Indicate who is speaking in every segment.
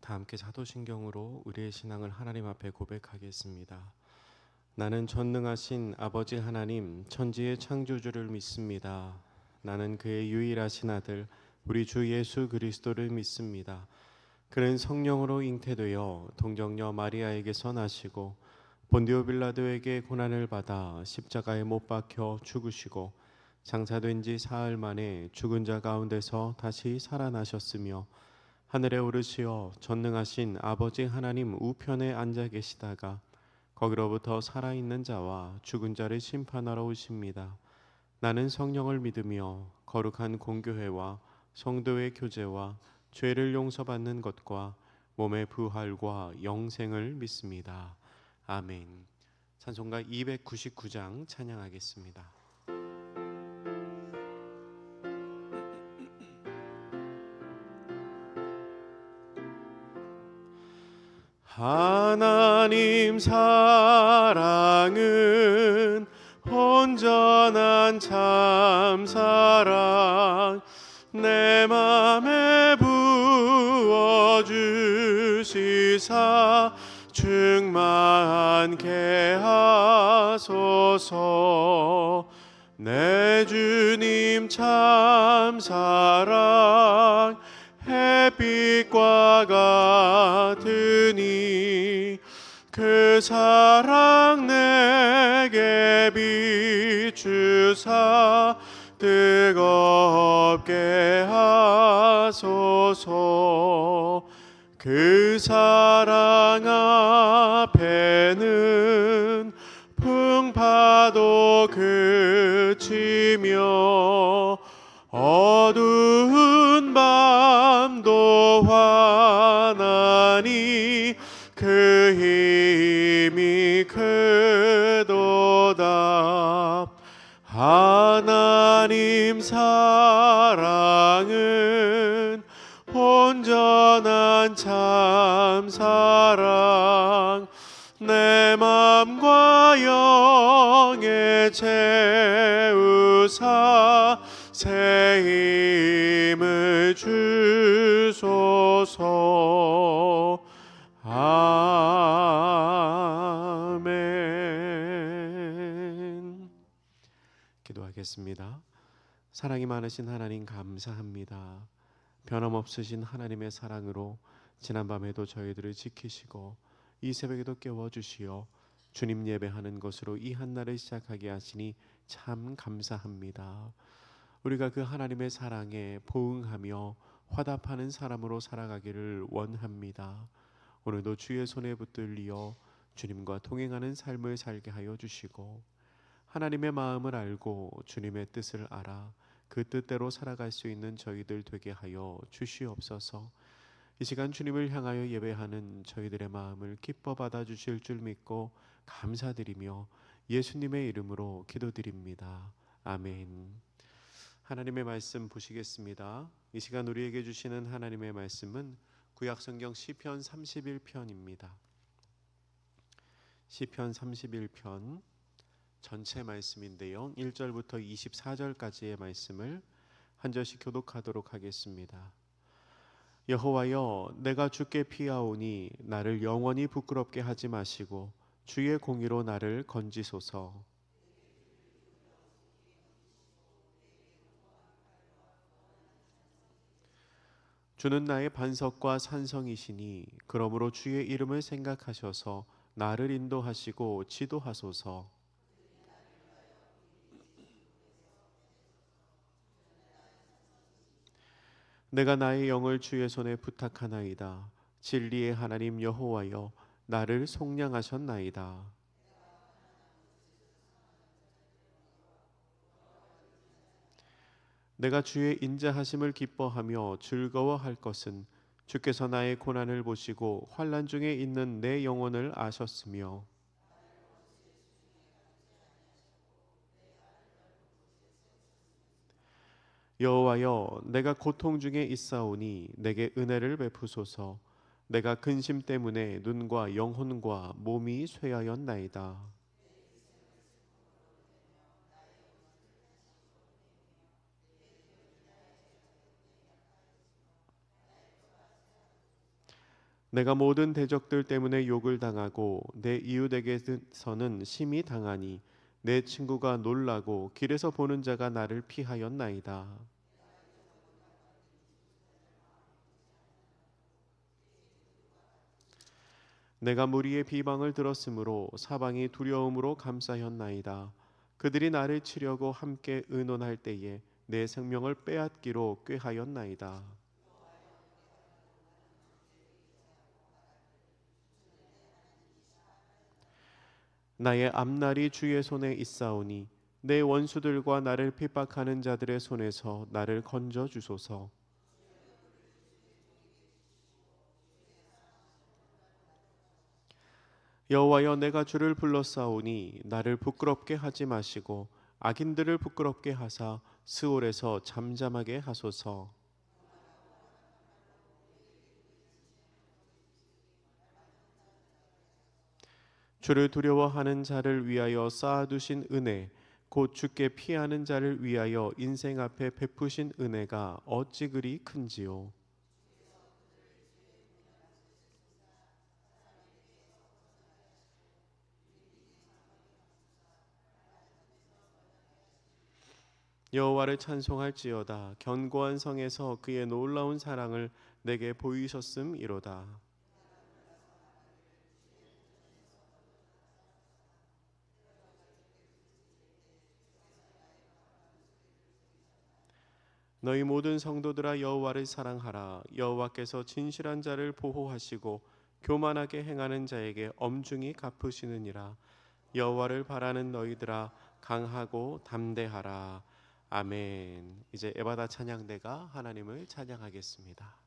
Speaker 1: 다 함께 사도신경으로 우리의 신앙을 하나님 앞에 고백하겠습니다. 나는 전능하신 아버지 하나님 천지의 창조주를 믿습니다. 나는 그의 유일하신 아들 우리 주 예수 그리스도를 믿습니다. 그는 성령으로 잉태되어 동정녀 마리아에게서 나시고 본디오 빌라도에게 고난을 받아 십자가에 못 박혀 죽으시고 장사된 지 사흘 만에 죽은 자 가운데서 다시 살아나셨으며 하늘에 오르시어 전능하신 아버지 하나님 우편에 앉아 계시다가 거기로부터 살아있는 자와 죽은 자를 심판하러 오십니다. 나는 성령을 믿으며 거룩한 공교회와 성도의 교제와 죄를 용서받는 것과 몸의 부활과 영생을 믿습니다. 아멘. 찬송가 299장 찬양하겠습니다. 하나님 사랑은 온전한 참사랑 내 맘에 부어주시사 충만케 하소서. 내 주님 참사랑 햇빛과 같으니 그 사랑 내게 비추사 뜨겁게 하소서. 그 사랑 앞에는 풍파도 그치며 어두운 밤도 환하니 그 힘이 크도다. 하나님 사랑은 온전한 참사랑 내 맘과 영에 채우사 새 힘을 주소서. 아멘. 기도하겠습니다. 사랑이 많으신 하나님 감사합니다. 변함없으신 하나님의 사랑으로 지난밤에도 저희들을 지키시고 이 새벽에도 깨워주시어 주님 예배하는 것으로 이 한날을 시작하게 하시니 참 감사합니다. 우리가 그 하나님의 사랑에 보응하며 화답하는 사람으로 살아가기를 원합니다. 오늘도 주의 손에 붙들리어 주님과 동행하는 삶을 살게 하여 주시고 하나님의 마음을 알고 주님의 뜻을 알아 그 뜻대로 살아갈 수 있는 저희들 되게 하여 주시옵소서. 이 시간 주님을 향하여 예배하는 저희들의 마음을 기뻐 받아주실 줄 믿고 감사드리며 예수님의 이름으로 기도드립니다. 아멘. 하나님의 말씀 보시겠습니다. 이 시간 우리에게 주시는 하나님의 말씀은 구약성경 시편 31편입니다. 시편 31편 전체 말씀인데요. 1절부터 24절까지의 말씀을 한 절씩 교독하도록 하겠습니다. 여호와여, 내가 주께 피하오니 나를 영원히 부끄럽게 하지 마시고 주의 공의로 나를 건지소서. 주는 나의 반석과 산성이시니 그러므로 주의 이름을 생각하셔서 나를 인도하시고 지도하소서. 내가 나의 영을 주의 손에 부탁하나이다. 진리의 하나님 여호와여, 나를 속량하셨나이다. 내가 주의 인자하심을 기뻐하며 즐거워할 것은 주께서 나의 고난을 보시고 환난 중에 있는 내 영혼을 아셨으며 여호와여, 내가 고통 중에 있사오니 내게 은혜를 베푸소서. 내가 근심 때문에 눈과 영혼과 몸이 쇠하였나이다. 내가 모든 대적들 때문에 욕을 당하고 내 이웃에게서는 심히 당하니 내 친구가 놀라고 길에서 보는 자가 나를 피하였나이다. 내가 무리의 비방을 들었으므로 사방이 두려움으로 감싸였나이다. 그들이 나를 치려고 함께 의논할 때에 내 생명을 빼앗기로 꾀하였나이다. 나의 앞날이 주의 손에 있사오니 내 원수들과 나를 핍박하는 자들의 손에서 나를 건져 주소서. 여호와여, 내가 주를 불렀사오니 나를 부끄럽게 하지 마시고 악인들을 부끄럽게 하사 스올에서 잠잠하게 하소서. 주를 두려워하는 자를 위하여 쌓아두신 은혜, 곧 주께 피하는 자를 위하여 인생 앞에 베푸신 은혜가 어찌 그리 큰지요. 여호와를 찬송할지어다. 견고한 성에서 그의 놀라운 사랑을 내게 보이셨음이로다. 너희 모든 성도들아, 여호와를 사랑하라. 여호와께서 진실한 자를 보호하시고 교만하게 행하는 자에게 엄중히 갚으시느니라. 여호와를 바라는 너희들아, 강하고 담대하라. 아멘. 이제 에바다 찬양대가 하나님을 찬양하겠습니다.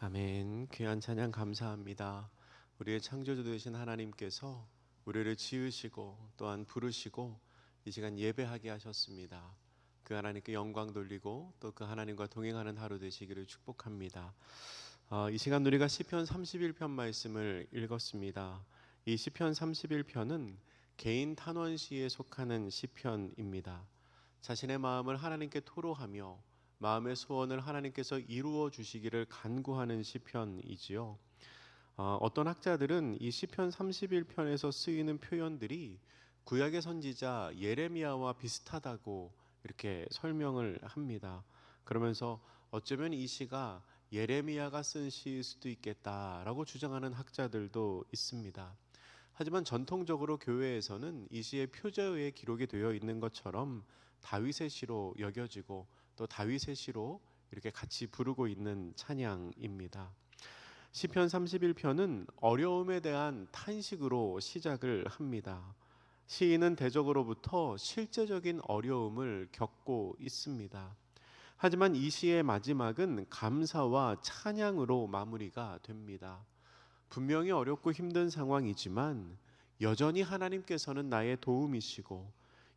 Speaker 1: 아멘. 귀한 찬양 감사합니다. 우리의 창조주 되신 하나님께서 우리를 지으시고 또한 부르시고 이 시간 예배하게 하셨습니다. 그 하나님께 영광 돌리고 또 그 하나님과 동행하는 하루 되시기를 축복합니다. 이 시간 우리가 시편 31편 말씀을 읽었습니다. 이 시편 31편은 개인 탄원시에 속하는 시편입니다. 자신의 마음을 하나님께 토로하며 마음의 소원을 하나님께서 이루어 주시기를 간구하는 시편이지요. 어떤 학자들은 이 시편 31편에서 쓰이는 표현들이 구약의 선지자 예레미야와 비슷하다고 이렇게 설명을 합니다. 그러면서 어쩌면 이 시가 예레미야가 쓴 시일 수도 있겠다라고 주장하는 학자들도 있습니다. 하지만 전통적으로 교회에서는 이 시의 표제어에 기록이 되어 있는 것처럼 다윗의 시로 여겨지고 또 다윗의 시로 이렇게 같이 부르고 있는 찬양입니다. 시편 31편은 어려움에 대한 탄식으로 시작을 합니다. 시인은 대적으로부터 실제적인 어려움을 겪고 있습니다. 하지만 이 시의 마지막은 감사와 찬양으로 마무리가 됩니다. 분명히 어렵고 힘든 상황이지만 여전히 하나님께서는 나의 도움이시고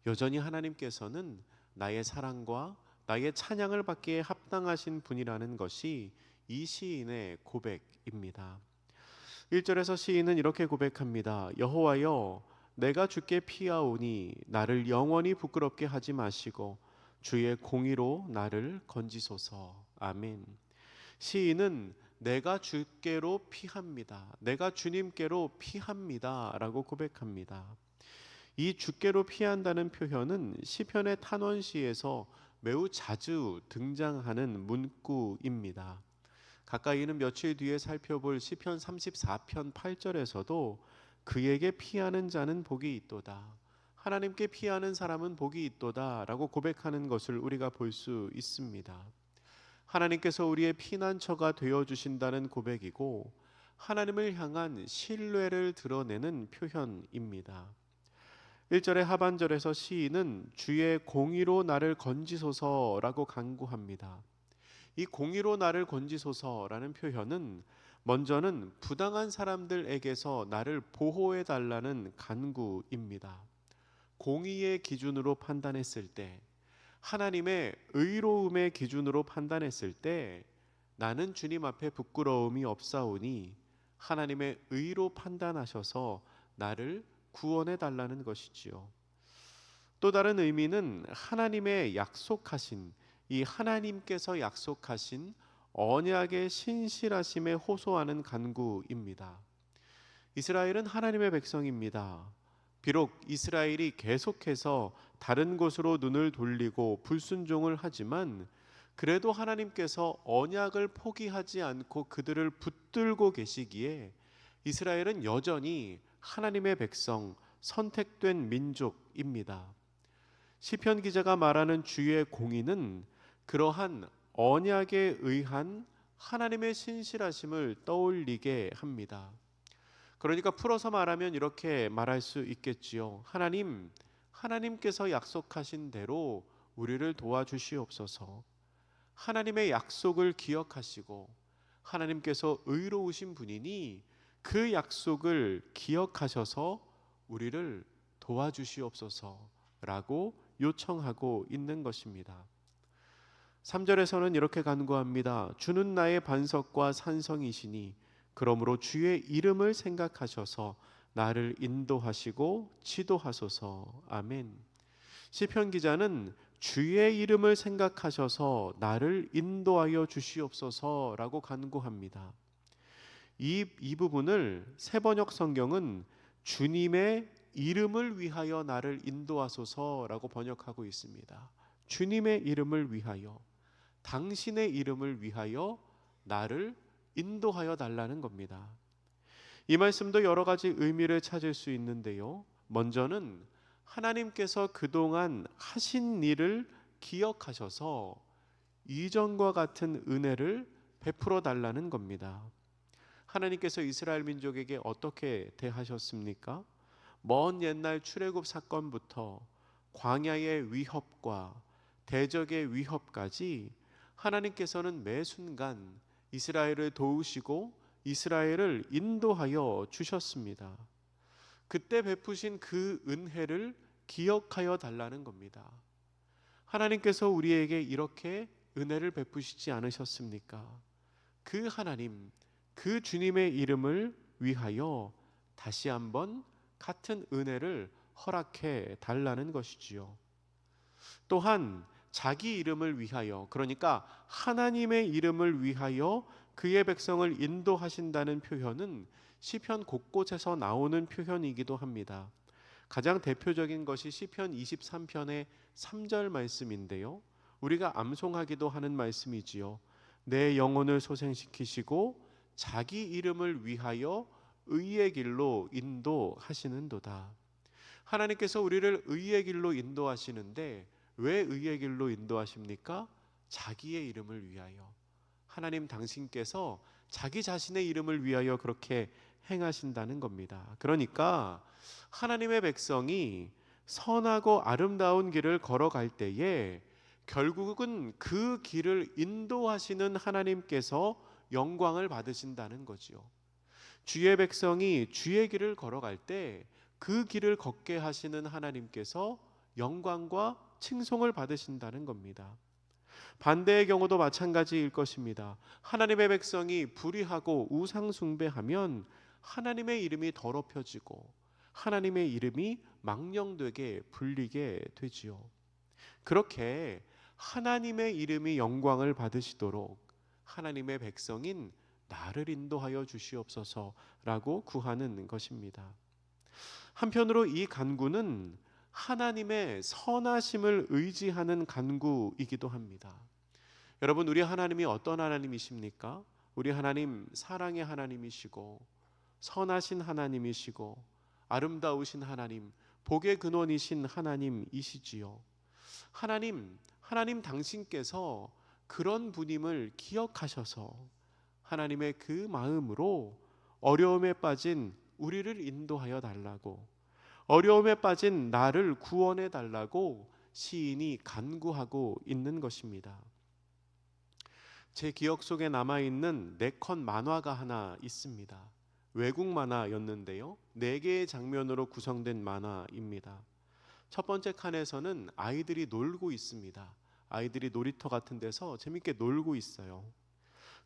Speaker 1: 여전히 하나님께서는 나의 사랑과 나의 찬양을 받기에 합당하신 분이라는 것이 이 시인의 고백입니다. 1절에서 시인은 이렇게 고백합니다. 여호와여, 내가 주께 피하오니 나를 영원히 부끄럽게 하지 마시고 주의 공의로 나를 건지소서. 아멘. 시인은 내가 주께로 피합니다. 내가 주님께로 피합니다 라고 고백합니다. 이 주께로 피한다는 표현은 시편의 탄원시에서 매우 자주 등장하는 문구입니다. 가까이는 며칠 뒤에 살펴볼 시편 34편 8절에서도 그에게 피하는 자는 복이 있도다, 하나님께 피하는 사람은 복이 있도다 라고 고백하는 것을 우리가 볼 수 있습니다. 하나님께서 우리의 피난처가 되어주신다는 고백이고 하나님을 향한 신뢰를 드러내는 표현입니다. 1절의 하반절에서 시인은 주의 공의로 나를 건지소서라고 간구합니다. 이 공의로 나를 건지소서라는 표현은 먼저는 부당한 사람들에게서 나를 보호해 달라는 간구입니다. 공의의 기준으로 판단했을 때, 하나님의 의로움의 기준으로 판단했을 때 나는 주님 앞에 부끄러움이 없사오니 하나님의 의로 판단하셔서 나를 구원해 달라는 것이지요. 또 다른 의미는 하나님의 약속하신, 이 하나님께서 약속하신 언약의 신실하심에 호소하는 간구입니다. 이스라엘은 하나님의 백성입니다. 비록 이스라엘이 계속해서 다른 곳으로 눈을 돌리고 불순종을 하지만 그래도 하나님께서 언약을 포기하지 않고 그들을 붙들고 계시기에 이스라엘은 여전히 하나님의 백성, 선택된 민족입니다. 시편 기자가 말하는 주의 공의는 그러한 언약에 의한 하나님의 신실하심을 떠올리게 합니다. 그러니까 풀어서 말하면 이렇게 말할 수 있겠지요. 하나님께서 약속하신 대로 우리를 도와주시옵소서. 하나님의 약속을 기억하시고 하나님께서 의로우신 분이니 그 약속을 기억하셔서 우리를 도와주시옵소서라고 요청하고 있는 것입니다. 3절에서는 이렇게 간구합니다. 주는 나의 반석과 산성이시니 그러므로 주의 이름을 생각하셔서 나를 인도하시고 지도하소서. 아멘. 시편 기자는 주의 이름을 생각하셔서 나를 인도하여 주시옵소서라고 간구합니다. 이 부분을 세번역 성경은 주님의 이름을 위하여 나를 인도하소서라고 번역하고 있습니다. 주님의 이름을 위하여, 당신의 이름을 위하여 나를 인도하여 달라는 겁니다. 이 말씀도 여러 가지 의미를 찾을 수 있는데요. 먼저는 하나님께서 그동안 하신 일을 기억하셔서 이전과 같은 은혜를 베풀어 달라는 겁니다. 하나님께서 이스라엘 민족에게 어떻게 대하셨습니까? 먼 옛날 출애굽 사건부터 광야의 위협과 대적의 위협까지 하나님께서는 매 순간 이스라엘을 도우시고 이스라엘을 인도하여 주셨습니다. 그때 베푸신 그 은혜를 기억하여 달라는 겁니다. 하나님께서 우리에게 이렇게 은혜를 베푸시지 않으셨습니까? 그 하나님, 그 주님의 이름을 위하여 다시 한번 같은 은혜를 허락해 달라는 것이지요. 또한 자기 이름을 위하여, 그러니까 하나님의 이름을 위하여 그의 백성을 인도하신다는 표현은 시편 곳곳에서 나오는 표현이기도 합니다. 가장 대표적인 것이 시편 23편의 3절 말씀인데요. 우리가 암송하기도 하는 말씀이지요. 내 영혼을 소생시키시고 자기 이름을 위하여 의의 길로 인도하시는도다. 하나님께서 우리를 의의 길로 인도하시는데 왜 의의 길로 인도하십니까? 자기의 이름을 위하여. 하나님 당신께서 자기 자신의 이름을 위하여 그렇게 행하신다는 겁니다. 그러니까 하나님의 백성이 선하고 아름다운 길을 걸어갈 때에 결국은 그 길을 인도하시는 하나님께서 영광을 받으신다는 거지요. 주의 백성이 주의 길을 걸어갈 때 그 길을 걷게 하시는 하나님께서 영광과 칭송을 받으신다는 겁니다. 반대의 경우도 마찬가지일 것입니다. 하나님의 백성이 불의하고 우상 숭배하면 하나님의 이름이 더럽혀지고 하나님의 이름이 망령되게 불리게 되지요. 그렇게 하나님의 이름이 영광을 받으시도록 하나님의 백성인 나를 인도하여 주시옵소서라고 구하는 것입니다. 한편으로 이 간구는 하나님의 선하심을 의지하는 간구이기도 합니다. 여러분, 우리 하나님이 어떤 하나님이십니까? 우리 하나님 사랑의 하나님이시고 선하신 하나님이시고 아름다우신 하나님, 복의 근원이신 하나님이시지요. 하나님 당신께서 그런 분임을 기억하셔서 하나님의 그 마음으로 어려움에 빠진 우리를 인도하여 달라고, 어려움에 빠진 나를 구원해 달라고 시인이 간구하고 있는 것입니다. 제 기억 속에 남아있는 4컷 만화가 하나 있습니다. 외국 만화였는데요, 4개의 장면으로 구성된 만화입니다. 첫 번째 칸에서는 아이들이 놀고 있습니다. 아이들이 놀이터 같은 데서 재밌게 놀고 있어요.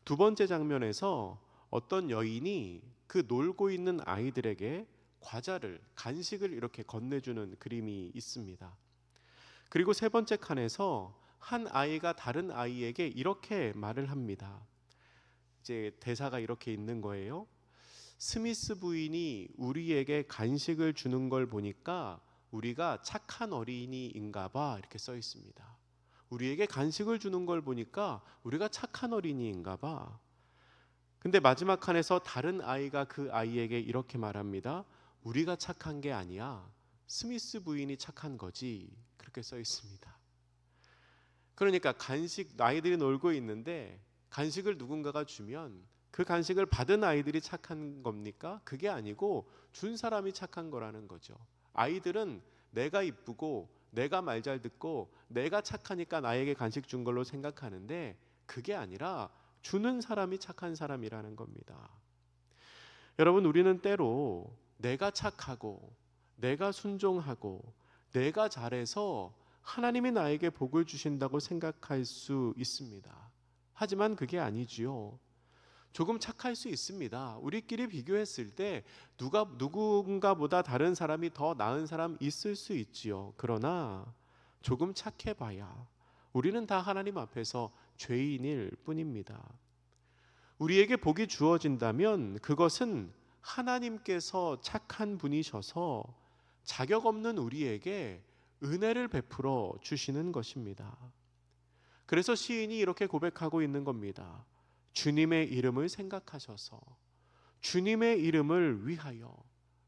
Speaker 1: 두 번째 장면에서 어떤 여인이 그 놀고 있는 아이들에게 과자를, 간식을 이렇게 건네주는 그림이 있습니다. 그리고 세 번째 칸에서 한 아이가 다른 아이에게 이렇게 말을 합니다. 이제 대사가 이렇게 있는 거예요. 스미스 부인이 우리에게 간식을 주는 걸 보니까 우리가 착한 어린이인가 봐, 이렇게 써 있습니다. 우리에게 간식을 주는 걸 보니까 우리가 착한 어린이인가 봐. 근데 마지막 칸에서 다른 아이가 그 아이에게 이렇게 말합니다. 우리가 착한 게 아니야, 스미스 부인이 착한 거지, 그렇게 써 있습니다. 그러니까 아이들이 놀고 있는데 간식을 누군가가 주면 그 간식을 받은 아이들이 착한 겁니까? 그게 아니고 준 사람이 착한 거라는 거죠. 아이들은 내가 이쁘고 내가 말 잘 듣고 내가 착하니까 나에게 간식 준 걸로 생각하는데 그게 아니라 주는 사람이 착한 사람이라는 겁니다. 여러분, 우리는 때로 내가 착하고 내가 순종하고 내가 잘해서 하나님이 나에게 복을 주신다고 생각할 수 있습니다. 하지만 그게 아니지요. 조금 착할 수 있습니다. 우리끼리 비교했을 때 누군가보다 다른 사람이 더 나은 사람 있을 수 있지요. 그러나 조금 착해봐야 우리는 다 하나님 앞에서 죄인일 뿐입니다. 우리에게 복이 주어진다면 그것은 하나님께서 착한 분이셔서 자격 없는 우리에게 은혜를 베풀어 주시는 것입니다. 그래서 시인이 이렇게 고백하고 있는 겁니다. 주님의 이름을 생각하셔서, 주님의 이름을 위하여,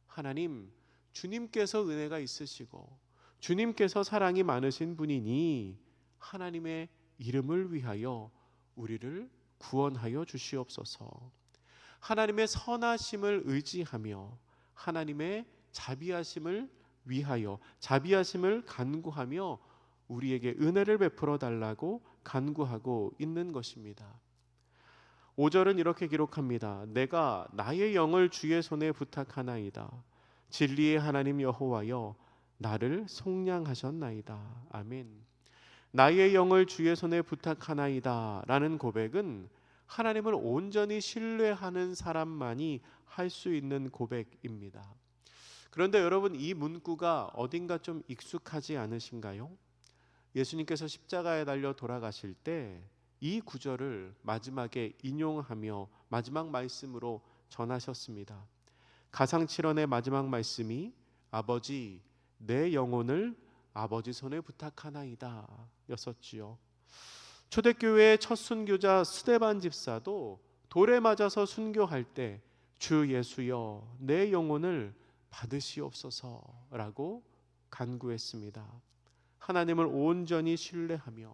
Speaker 1: 하나님, 주님께서 은혜가 있으시고 주님께서 사랑이 많으신 분이니 하나님의 이름을 위하여 우리를 구원하여 주시옵소서. 하나님의 선하심을 의지하며 하나님의 자비하심을 위하여, 자비하심을 간구하며 우리에게 은혜를 베풀어 달라고 간구하고 있는 것입니다. 5절은 이렇게 기록합니다. 내가 나의 영을 주의 손에 부탁하나이다. 진리의 하나님 여호와여, 나를 속량하셨나이다. 아멘. 나의 영을 주의 손에 부탁하나이다 라는 고백은 하나님을 온전히 신뢰하는 사람만이 할 수 있는 고백입니다. 그런데 여러분, 이 문구가 어딘가 좀 익숙하지 않으신가요? 예수님께서 십자가에 달려 돌아가실 때 이 구절을 마지막에 인용하며 마지막 말씀으로 전하셨습니다. 가상칠언의 마지막 말씀이 아버지, 내 영혼을 아버지 손에 부탁하나이다 였었지요. 초대교회의 첫 순교자 스데반 집사도 돌에 맞아서 순교할 때 주 예수여, 내 영혼을 받으시옵소서라고 간구했습니다. 하나님을 온전히 신뢰하며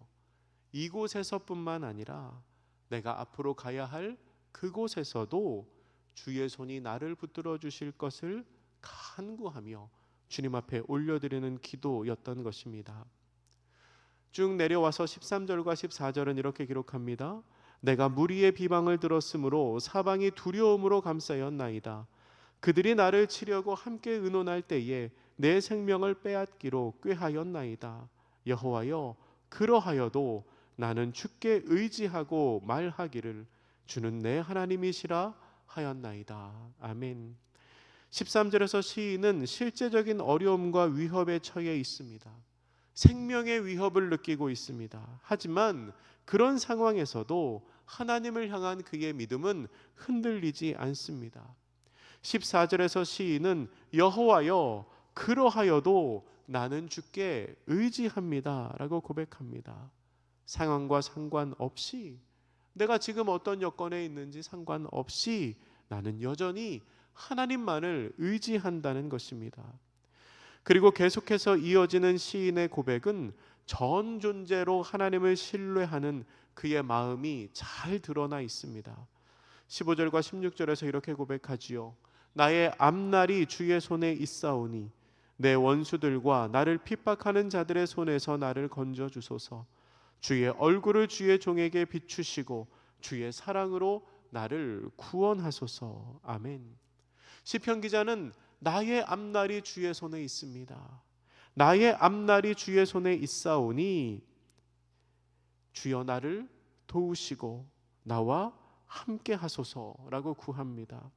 Speaker 1: 이곳에서뿐만 아니라 내가 앞으로 가야 할 그곳에서도 주의 손이 나를 붙들어 주실 것을 간구하며 주님 앞에 올려드리는 기도였던 것입니다. 쭉 내려와서 13절과 14절은 이렇게 기록합니다. 내가 무리의 비방을 들었으므로 사방이 두려움으로 감싸였나이다. 그들이 나를 치려고 함께 의논할 때에 내 생명을 빼앗기로 꾀하였나이다. 여호와여, 그러하여도 나는 주께 의지하고 말하기를 주는 내 하나님이시라 하였나이다. 아멘. 13절에서 시인은 실제적인 어려움과 위협에 처해 있습니다. 생명의 위협을 느끼고 있습니다. 하지만 그런 상황에서도 하나님을 향한 그의 믿음은 흔들리지 않습니다. 14절에서 시인은 여호와여, 그러하여도 나는 주께 의지합니다 라고 고백합니다. 상황과 상관없이, 내가 지금 어떤 여건에 있는지 상관없이 나는 여전히 하나님만을 의지한다는 것입니다. 그리고 계속해서 이어지는 시인의 고백은 전 존재로 하나님을 신뢰하는 그의 마음이 잘 드러나 있습니다. 15절과 16절에서 이렇게 고백하지요. 나의 앞날이 주의 손에 있사오니 내 원수들과 나를 핍박하는 자들의 손에서 나를 건져 주소서. 주의 얼굴을 주의 종에게 비추시고 주의 사랑으로 나를 구원하소서. 아멘. 시편 기자는 나의 앞날이 주의 손에 있습니다. 나의 앞날이 주의 손에 있사오니 주여 나를 도우시고 나와 함께 하소서라고 구합니다.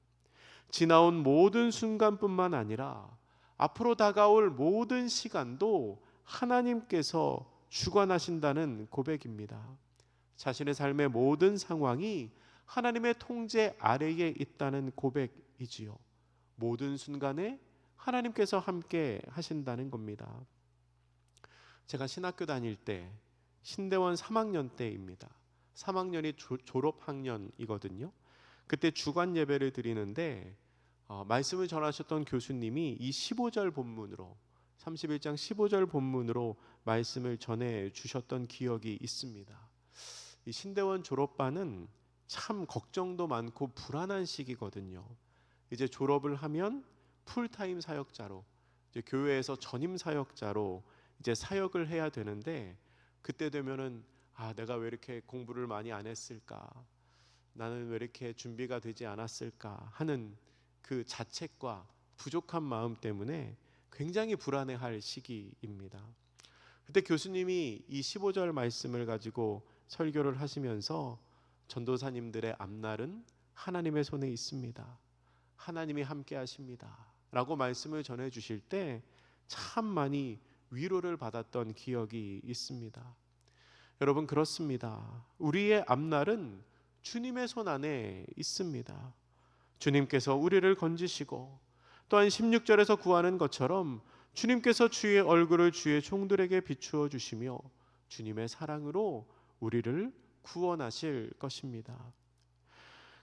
Speaker 1: 지나온 모든 순간뿐만 아니라 앞으로 다가올 모든 시간도 하나님께서 주관하신다는 고백입니다. 자신의 삶의 모든 상황이 하나님의 통제 아래에 있다는 고백이지요. 모든 순간에 하나님께서 함께 하신다는 겁니다. 제가 신학교 다닐 때 신대원 3학년 때입니다. 3학년이 졸업학년이거든요. 그때 주간 예배를 드리는데 말씀을 전하셨던 교수님이 이 15절 본문으로 31장 15절 본문으로 말씀을 전해 주셨던 기억이 있습니다. 이 신대원 졸업반은 참 걱정도 많고 불안한 시기거든요. 이제 졸업을 하면 풀타임 사역자로, 이제 교회에서 전임 사역자로 이제 사역을 해야 되는데, 그때 되면은 내가 왜 이렇게 공부를 많이 안 했을까, 나는 왜 이렇게 준비가 되지 않았을까 하는 그 자책과 부족한 마음 때문에 굉장히 불안해할 시기입니다. 그때 교수님이 이 15절 말씀을 가지고 설교를 하시면서 전도사님들의 앞날은 하나님의 손에 있습니다. 하나님이 함께 하십니다 라고 말씀을 전해 주실 때 참 많이 위로를 받았던 기억이 있습니다. 여러분, 그렇습니다. 우리의 앞날은 주님의 손 안에 있습니다. 주님께서 우리를 건지시고, 또한 16절에서 구하는 것처럼 주님께서 주의 얼굴을 주의 종들에게 비추어 주시며 주님의 사랑으로 우리를 구원하실 것입니다.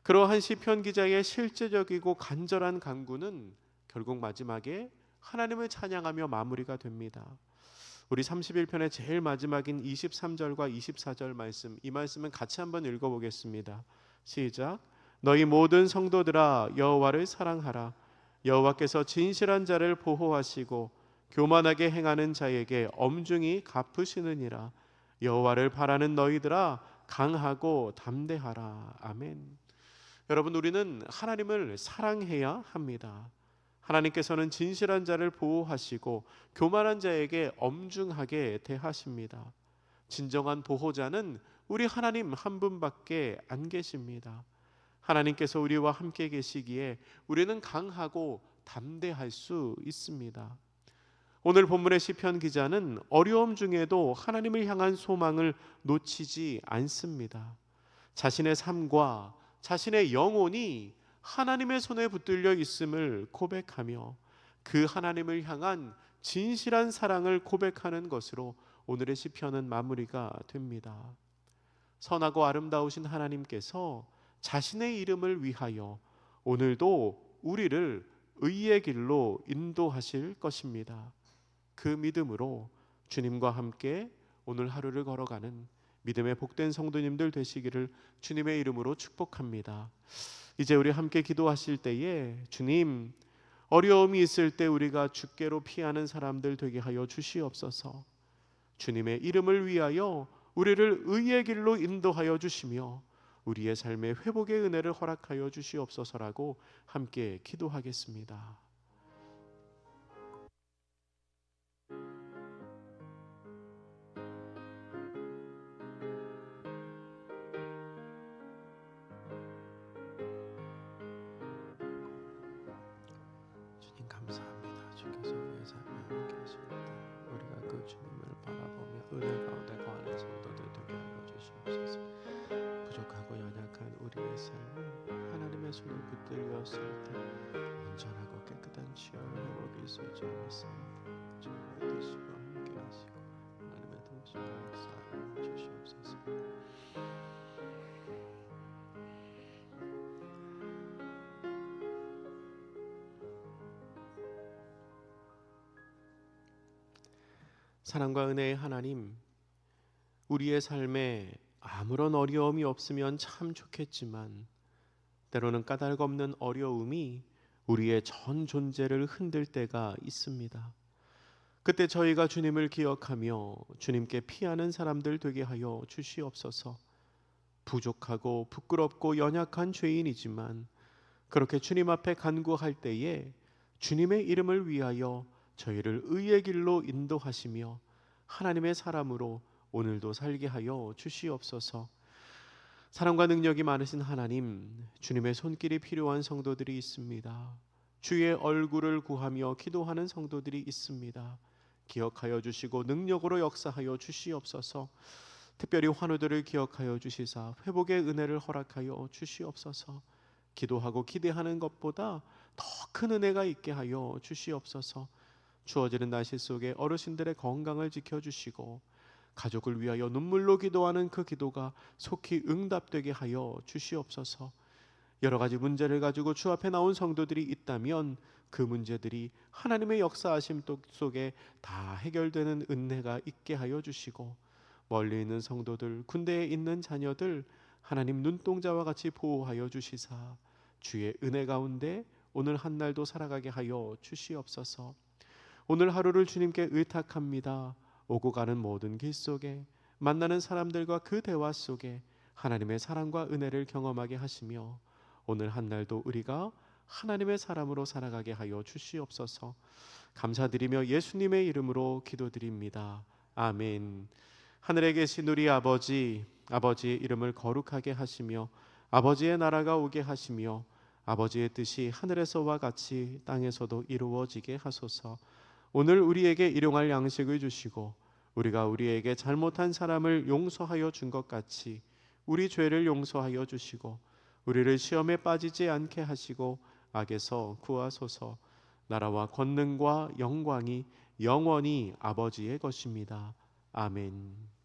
Speaker 1: 그러한 시편 기자의 실제적이고 간절한 간구는 결국 마지막에 하나님을 찬양하며 마무리가 됩니다. 우리 31편의 제일 마지막인 23절과 24절 말씀, 이 말씀은 같이 한번 읽어보겠습니다. 시작. 너희 모든 성도들아 여호와를 사랑하라. 여호와께서 진실한 자를 보호하시고 교만하게 행하는 자에게 엄중히 갚으시느니라. 여호와를 바라는 너희들아 강하고 담대하라. 아멘. 여러분, 우리는 하나님을 사랑해야 합니다. 하나님께서는 진실한 자를 보호하시고 교만한 자에게 엄중하게 대하십니다. 진정한 보호자는 우리 하나님 한 분밖에 안 계십니다. 하나님께서 우리와 함께 계시기에 우리는 강하고 담대할 수 있습니다. 오늘 본문의 시편 기자는 어려움 중에도 하나님을 향한 소망을 놓치지 않습니다. 자신의 삶과 자신의 영혼이 하나님의 손에 붙들려 있음을 고백하며 그 하나님을 향한 진실한 사랑을 고백하는 것으로 오늘의 시편은 마무리가 됩니다. 선하고 아름다우신 하나님께서 자신의 이름을 위하여 오늘도 우리를 의의 길로 인도하실 것입니다. 그 믿음으로 주님과 함께 오늘 하루를 걸어가는 믿음의 복된 성도님들 되시기를 주님의 이름으로 축복합니다. 이제 우리 함께 기도하실 때에 주님, 어려움이 있을 때 우리가 주께로 피하는 사람들 되게 하여 주시옵소서. 주님의 이름을 위하여 우리를 의의 길로 인도하여 주시며 우리의 삶의 회복의 은혜를 허락하여 주시옵소서라고 함께 기도하겠습니다. 주님 감사합니다. 주께서 우리의 삶에 함께 하실 때 우리가 그 주님을 바라보며 은혜 가운데 거하는 성도들 되게 하여 주시옵소서. 부족하고 연약한 우리의 삶을 하나님의 손에 붙들렸을 때 온전하고 깨끗한 치유와 회복이 있을 줄 믿습니다. 주님의 뜻과 함께 하시고 하나님의 도우심과 역사하여 주시옵소서. 사랑과 은혜의 하나님, 우리의 삶에 아무런 어려움이 없으면 참 좋겠지만 때로는 까닭 없는 어려움이 우리의 전 존재를 흔들 때가 있습니다. 그때 저희가 주님을 기억하며 주님께 피하는 사람들 되게 하여 주시옵소서. 부족하고 부끄럽고 연약한 죄인이지만 그렇게 주님 앞에 간구할 때에 주님의 이름을 위하여 저희를 의의 길로 인도하시며 하나님의 사람으로 오늘도 살게 하여 주시옵소서. 사랑과 능력이 많으신 하나님, 주님의 손길이 필요한 성도들이 있습니다. 주의 얼굴을 구하며 기도하는 성도들이 있습니다. 기억하여 주시고 능력으로 역사하여 주시옵소서. 특별히 환우들을 기억하여 주시사 회복의 은혜를 허락하여 주시옵소서. 기도하고 기대하는 것보다 더 큰 은혜가 있게 하여 주시옵소서. 추워지는 날씨 속에 어르신들의 건강을 지켜주시고 가족을 위하여 눈물로 기도하는 그 기도가 속히 응답되게 하여 주시옵소서. 여러 가지 문제를 가지고 주 앞에 나온 성도들이 있다면 그 문제들이 하나님의 역사하심 속에 다 해결되는 은혜가 있게 하여 주시고 멀리 있는 성도들, 군대에 있는 자녀들 하나님 눈동자와 같이 보호하여 주시사 주의 은혜 가운데 오늘 한 날도 살아가게 하여 주시옵소서. 오늘 하루를 주님께 의탁합니다. 오고 가는 모든 길 속에 만나는 사람들과 그 대화 속에 하나님의 사랑과 은혜를 경험하게 하시며 오늘 한 날도 우리가 하나님의 사람으로 살아가게 하여 주시옵소서. 감사드리며 예수님의 이름으로 기도드립니다. 아멘. 하늘에 계신 우리 아버지, 아버지의 이름을 거룩하게 하시며 아버지의 나라가 오게 하시며 아버지의 뜻이 하늘에서와 같이 땅에서도 이루어지게 하소서. 오늘 우리에게 일용할 양식을 주시고 우리가 우리에게 잘못한 사람을 용서하여 준 것 같이 우리 죄를 용서하여 주시고 우리를 시험에 빠지지 않게 하시고 악에서 구하소서. 나라와 권능과 영광이 영원히 아버지의 것입니다. 아멘.